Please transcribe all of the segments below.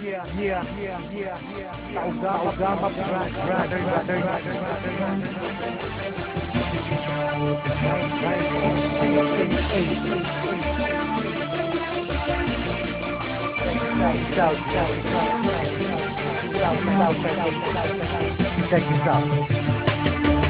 Check this out.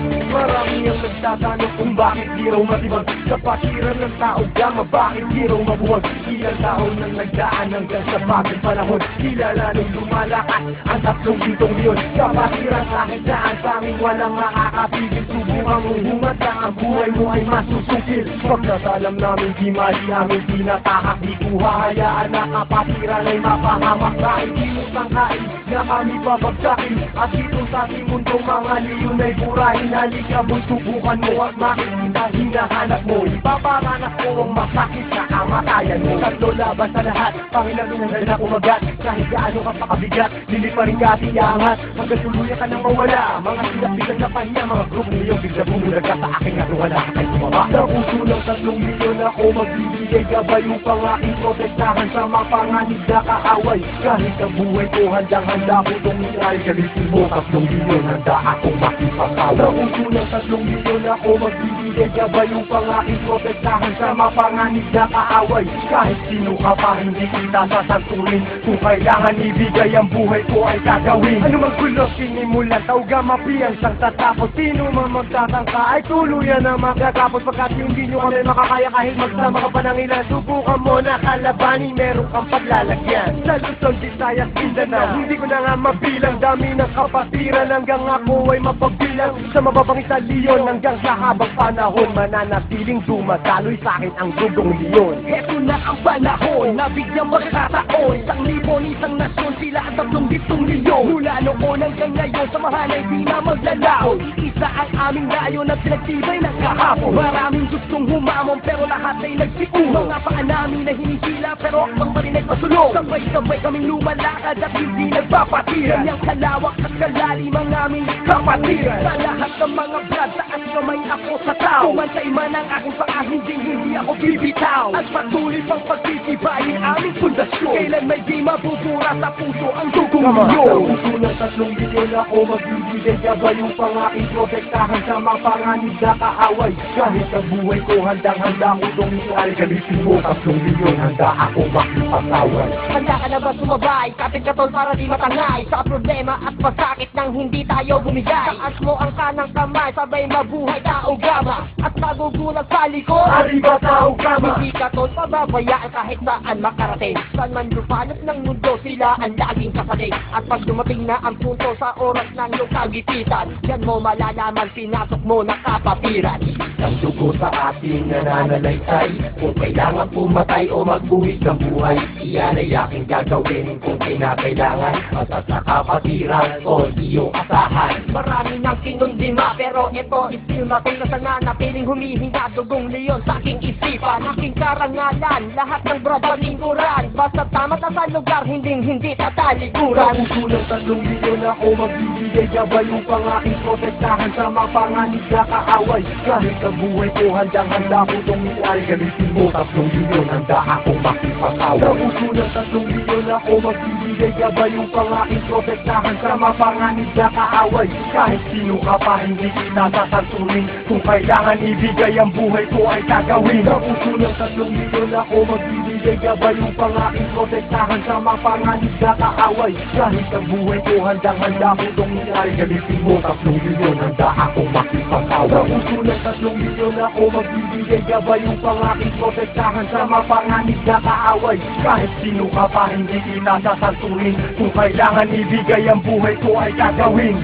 Marami ang nagtatanong kung bakit di raw matibag sa pasiran ng tao gama, bakit di raw mabuwag. Ilang taon nang nagdaan hanggang sa bagong panahon, kilala nung lumalakas ang 3 bitong yun. Kapasiran kahit saan sa aming walang makakapigil. Subukan mong humanda, ang buhay mo ay masusukil. Pagkasalam namin di mali aming tinatahak, di ko hahayaan na kapasiran ay mapahamak. Kahit sinutang kain na kami babagsakin, at dito sa ating mundo mga leon ay burahin. Halika mo'y subukan mo at makikita hinahanap mo. Ipaparanas ko ang masakit na kamatayan mo. Tatlo laban sa lahat, Panginoon ang dala umagat. Kahit gaano ka pakabigat, lili pa rin ka tiyangat. Hanggang tuluyan ka nang mawala. Mga sinapitan na pahiya, mga grupo niyong bigla bumulag ka sa aking natuwala. Ay tumama sa puso ng 3 milyon ako magbibigay gabay upang aking protektahan sa mga panganib na kaaway. Kahit ang buhay ko handang-handa ko itong itry. Galitin mo 3 milyon, handa akong makipagkaway. Sa puso ng 3 milyon ako magbibigay gabay upang aking protektahan sa mga panganib na kaaway. Kahit sino ka pa hindi kita sasanturin, kung kailangan ibigay ang buhay ko ay gagawin. Ano mang gulo sinimulan, tauga mapiyang sang tatapos. Sino man magtatangka ay tuluyan na magtatapos. Pagkat hindi nyo kami makakaya kahit magsama ka pa ng ilan. Subukan mo na kalabanin, meron kang paglalagyan. Sa Luzon, Visayas, Mindanao, hindi ko na nga mabilang. Dami ng kapatiran hanggang ako ay mapagbilang. Sa mababang Leon hanggang sa habang panahon, mananatiling dumadaloy sa akin ang dugong leon. Heto na ang panahon, nabigyang magkataon. 1,000 nasyon, sila ang 3 milyon. Mula noon hanggang ngayon, samahan ay di na maglalaon. Isa ang aming layon na pinagtibay ng kahapon. Maraming gustong humamon pero lahat ay nagsiuno. Mga paa namin na hinisila pero akbang pa rin ay pasulong. Sabay-sabay kaming lumalakad at hindi nagpapatira. Ganyang kalawak at kalalim ang aming kapatiran. Sa lahat ng mga brad, taas kamay ako sa tao. Kumantay man ang aking paa, hindi ako bibitaw. At patuloy pang pagtitibayin aming pundasyon. Kailan may di mabubura sa puso ang dugong milyon. Sa puso ng 3 milyon ako magbibigay gabay upang aking protektahan sa mga panganib na kaaway. Kahit ang buhay ko handang-handa ko itong itry. Galitin mo 3 milyon, handa ako makipagkaway. Handa ka na ba sumabay? Kapit ka tol para di matangay sa problema at masakit nang hindi tayo bumigay. Taas mo ang kanang kamay, sabay mabuhay tao gama. At nagugulat sa likod, arriba tao gama. Hindi ka tol pababayaan kahit saan makarating. Saan man lupanap ng mundo, sila ang laging kasaling. At pag dumating na ang punto sa oras ng iyong kagipitan, yan mo malalaman, pinasok mo na kapapiran. Ang dugo sa ating nananalaysay, kung kailangan pumatay o magbuwis ng buhay, iyan ay aking gagawin kung kinakailangan. At sa kapatiran ko iyong asahan. Marami nang kinundima pero ito still matin na sana napiling humihinga dugong leon sa aking isipan. Aking karangalan, lahat ng brother lingkuran. Basta tama na sa lugar, hindi tatalikuran. Sa puso ng 3 milyon ako magbibigay gabay upang aking protektahan sa mga panganib na kaaway. Kahit ang buhay ko handang-handa ko itong itry. Galitin mo 3 milyon, handa akong makipagkaway. Sa puso ng 3 milyon ako magbibigay gabay upang aking protektahan sa mga panganib na kaaway. Kahit sino ka pa hindi kita sasanturin, kung kailangan ibigay ang buhay ko ay gagawin. Sa puso ng 3 milyon ako magbibigay gabay upang aking protektahan sa mga panganib na kaaway. Kahit ang buhay ko handang-handa ko itong itry. Galitin mo 3 milyon, handa akong makipagkaway. Sa puso ng 3 milyon ako magbibigay gabay upang aking protektahan sa mga panganib na kaaway. Kahit sino ka pa hindi kita sasanturin, kung kailangan ibigay ang buhay ko ay gagawin.